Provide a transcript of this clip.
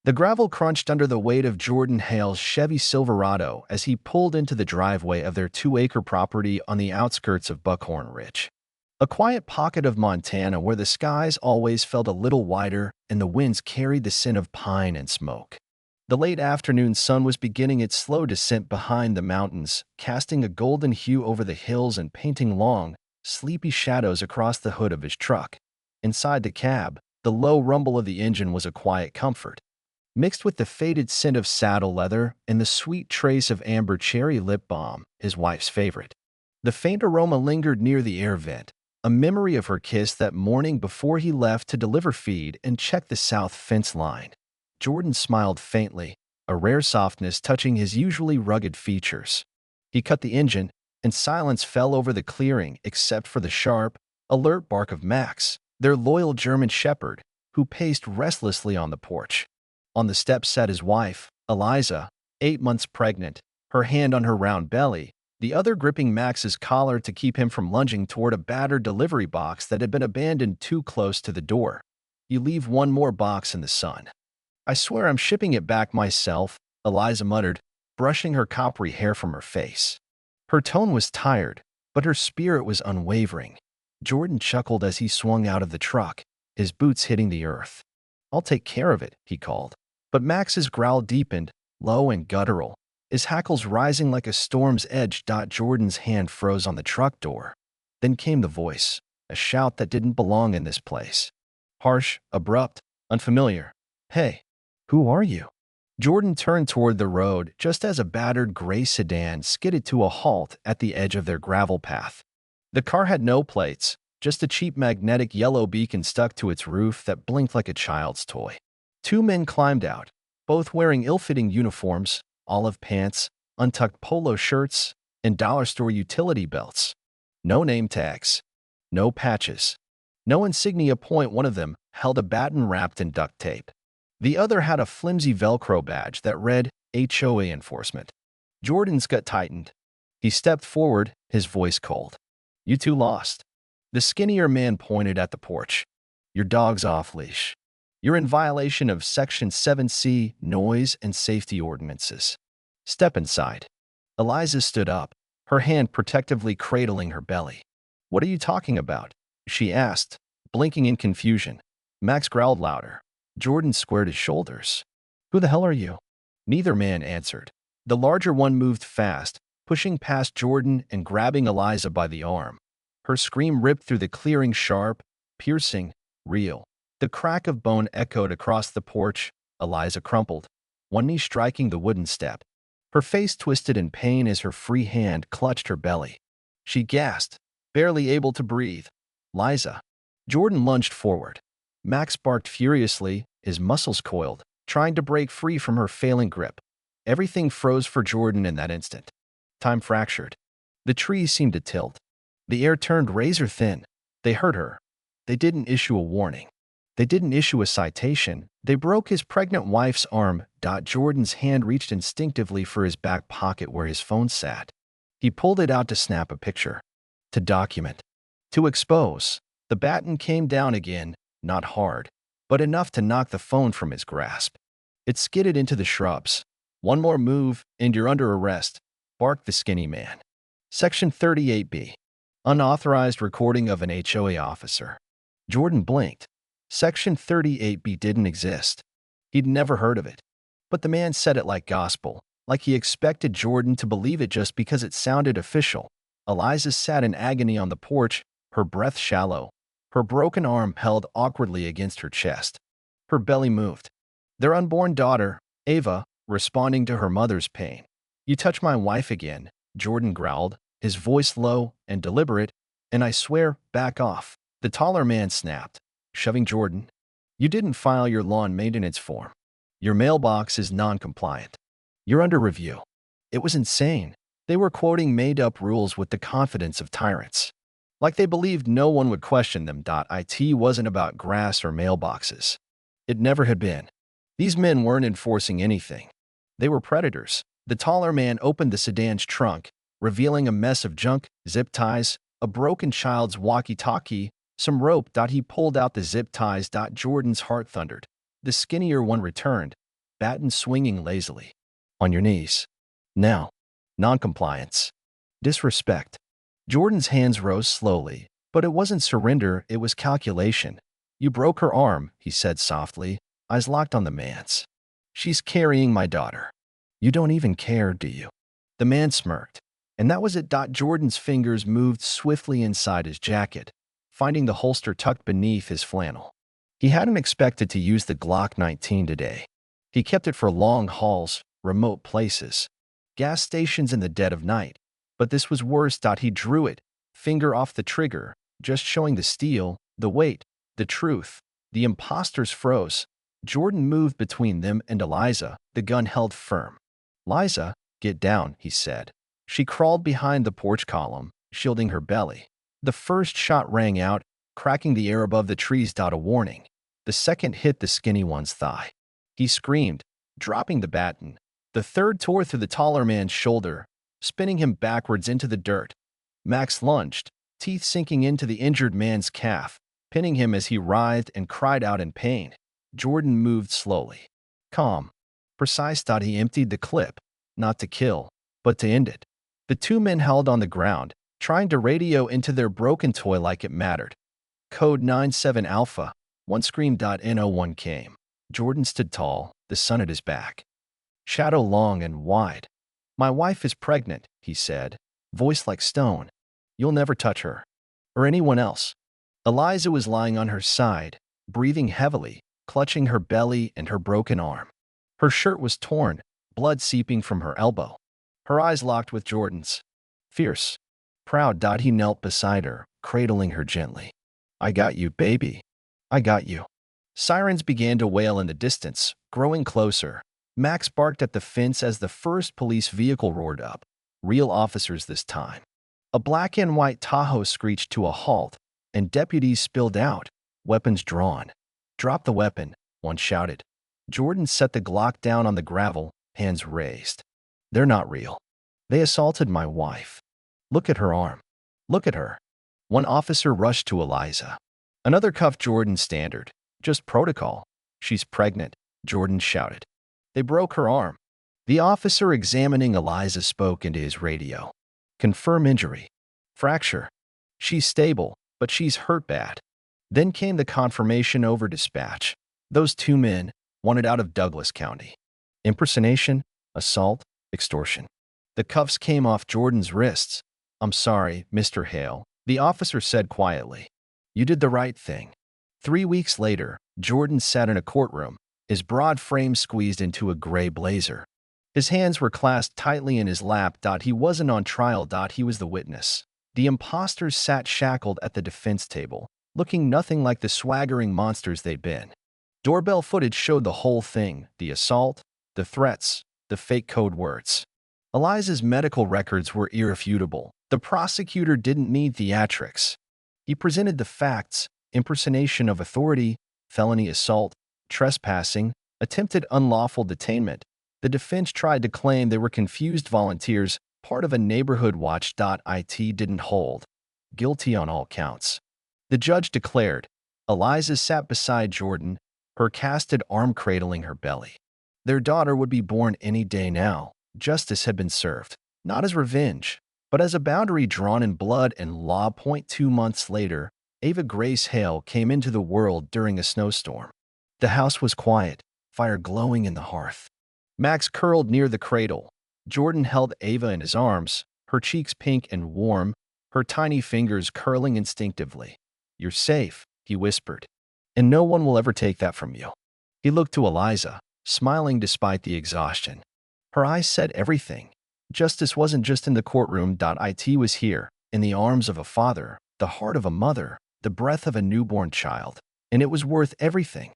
The gravel crunched under the weight of Jordan Hale's Chevy Silverado as he pulled into the driveway of their 2-acre property on the outskirts of Buckhorn Ridge. A quiet pocket of Montana where the skies always felt a little wider and the winds carried the scent of pine and smoke. The late afternoon sun was beginning its slow descent behind the mountains, casting a golden hue over the hills and painting long, sleepy shadows across the hood of his truck. Inside the cab, the low rumble of the engine was a quiet comfort, mixed with the faded scent of saddle leather and the sweet trace of amber cherry lip balm, his wife's favorite. The faint aroma lingered near the air vent, a memory of her kiss that morning before he left to deliver feed and check the south fence line. Jordan smiled faintly, a rare softness touching his usually rugged features. He cut the engine, and silence fell over the clearing except for the sharp, alert bark of Max, their loyal German shepherd, who paced restlessly on the porch. On the steps sat his wife, Eliza, 8 months pregnant, her hand on her round belly, the other gripping Max's collar to keep him from lunging toward a battered delivery box that had been abandoned too close to the door. "You leave one more box in the sun." "I swear I'm shipping it back myself," Eliza muttered, brushing her coppery hair from her face. Her tone was tired, but her spirit was unwavering. Jordan chuckled as he swung out of the truck, his boots hitting the earth. "I'll take care of it," he called. But Max's growl deepened, low and guttural, his hackles rising like a storm's edge. Jordan's hand froze on the truck door. Then came the voice, a shout that didn't belong in this place. Harsh, abrupt, unfamiliar. "Hey, who are you?" Jordan turned toward the road just as a battered gray sedan skidded to a halt at the edge of their gravel path. The car had no plates, just a cheap magnetic yellow beacon stuck to its roof that blinked like a child's toy. 2 men climbed out, both wearing ill-fitting uniforms, olive pants, untucked polo shirts, and dollar store utility belts. No name tags, no patches, no insignia. One of them held a baton wrapped in duct tape. The other had a flimsy Velcro badge that read HOA enforcement. Jordan's gut tightened. He stepped forward, his voice cold. "You two lost." The skinnier man pointed at the porch. "Your dog's off leash. You're in violation of Section 7C noise and safety ordinances. Step inside." Eliza stood up, her hand protectively cradling her belly. "What are you talking about?" she asked, blinking in confusion. Max growled louder. Jordan squared his shoulders. "Who the hell are you?" Neither man answered. The larger one moved fast, pushing past Jordan and grabbing Eliza by the arm. Her scream ripped through the clearing, sharp, piercing, real. The crack of bone echoed across the porch. Eliza crumpled, one knee striking the wooden step. Her face twisted in pain as her free hand clutched her belly. She gasped, barely able to breathe. "Liza." Jordan lunged forward. Max barked furiously, his muscles coiled, trying to break free from her failing grip. Everything froze for Jordan in that instant. Time fractured. The trees seemed to tilt. The air turned razor thin. They hurt her. They didn't issue a warning. They didn't issue a citation. They broke his pregnant wife's arm. Jordan's hand reached instinctively for his back pocket where his phone sat. He pulled it out to snap a picture. To document. To expose. The baton came down again, not hard, but enough to knock the phone from his grasp. It skidded into the shrubs. "One more move, and you're under arrest," barked the skinny man. Section 38B. Unauthorized recording of an HOA officer. Jordan blinked. Section 38B didn't exist. He'd never heard of it. But the man said it like gospel, like he expected Jordan to believe it just because it sounded official. Eliza sat in agony on the porch, her breath shallow, her broken arm held awkwardly against her chest. Her belly moved. Their unborn daughter, Ava, responding to her mother's pain. "You touch my wife again," Jordan growled, his voice low and deliberate, "and I swear, back off." The taller man snapped, shoving Jordan. "You didn't file your lawn maintenance form. Your mailbox is non-compliant. You're under review." It was insane. They were quoting made-up rules with the confidence of tyrants. Like they believed no one would question them. It wasn't about grass or mailboxes. It never had been. These men weren't enforcing anything. They were predators. The taller man opened the sedan's trunk, revealing a mess of junk, zip ties, a broken child's walkie-talkie, some rope. He pulled out the zip ties. Jordan's heart thundered. The skinnier one returned, baton swinging lazily. On your knees. Now. Noncompliance. Disrespect. Jordan's hands rose slowly, but it wasn't surrender, it was calculation. You broke her arm, he said softly, eyes locked on the man's. She's carrying my daughter. You don't even care, do you? The man smirked. And that was it. Jordan's fingers moved swiftly inside his jacket, finding the holster tucked beneath his flannel. He hadn't expected to use the Glock 19 today. He kept it for long hauls, remote places, gas stations in the dead of night. But this was worse. He drew it, finger off the trigger, just showing the steel, the weight, the truth. The imposters froze. Jordan moved between them and Eliza, the gun held firm. Liza, get down, he said. She crawled behind the porch column, shielding her belly. The first shot rang out, cracking the air above the trees. A warning. The second hit the skinny one's thigh. He screamed, dropping the baton. The third tore through the taller man's shoulder, spinning him backwards into the dirt. Max lunged, teeth sinking into the injured man's calf, pinning him as he writhed and cried out in pain. Jordan moved slowly. Calm. Precise. He emptied the clip, not to kill, but to end it. The two men held on the ground, trying to radio into their broken toy like it mattered. Code 97 Alpha. One screamed. No1 came. Jordan stood tall, the sun at his back. Shadow long and wide. My wife is pregnant, he said, voice like stone. You'll never touch her. Or anyone else. Eliza was lying on her side, breathing heavily, clutching her belly and her broken arm. Her shirt was torn, blood seeping from her elbow. Her eyes locked with Jordan's. Fierce. Proud. He knelt beside her, cradling her gently. I got you, baby. I got you. Sirens began to wail in the distance, growing closer. Max barked at the fence as the first police vehicle roared up. Real officers this time. A black and white Tahoe screeched to a halt, and deputies spilled out, weapons drawn. Drop the weapon, one shouted. Jordan set the Glock down on the gravel, hands raised. They're not real. They assaulted my wife. Look at her arm. Look at her. One officer rushed to Eliza. Another cuffed Jordan. Standard. Just protocol. She's pregnant, Jordan shouted. They broke her arm. The officer examining Eliza spoke into his radio. Confirm injury. Fracture. She's stable, but she's hurt bad. Then came the confirmation over dispatch. Those two men, wanted out of Douglas County. Impersonation, assault, extortion. The cuffs came off Jordan's wrists. I'm sorry, Mr. Hale, the officer said quietly. You did the right thing. 3 weeks later, Jordan sat in a courtroom, his broad frame squeezed into a gray blazer. His hands were clasped tightly in his lap. He wasn't on trial. He was the witness. The imposters sat shackled at the defense table, looking nothing like the swaggering monsters they'd been. Doorbell footage showed the whole thing, the assault, the threats, the fake code words. Eliza's medical records were irrefutable. The prosecutor didn't need theatrics. He presented the facts: impersonation of authority, felony assault, trespassing, attempted unlawful detainment. The defense tried to claim they were confused volunteers, part of a neighborhood watch. It didn't hold. Guilty on all counts. The judge declared. Eliza sat beside Jordan, her casted arm cradling her belly. Their daughter would be born any day now. Justice had been served, not as revenge, but as a boundary drawn in blood and law. 2 months later, Ava Grace Hale came into the world during a snowstorm. The house was quiet, fire glowing in the hearth. Max curled near the cradle. Jordan held Ava in his arms, her cheeks pink and warm, her tiny fingers curling instinctively. You're safe, he whispered, and no one will ever take that from you. He looked to Eliza, smiling despite the exhaustion. Her eyes said everything. Justice wasn't just in the courtroom. It was here, in the arms of a father, the heart of a mother, the breath of a newborn child, and it was worth everything.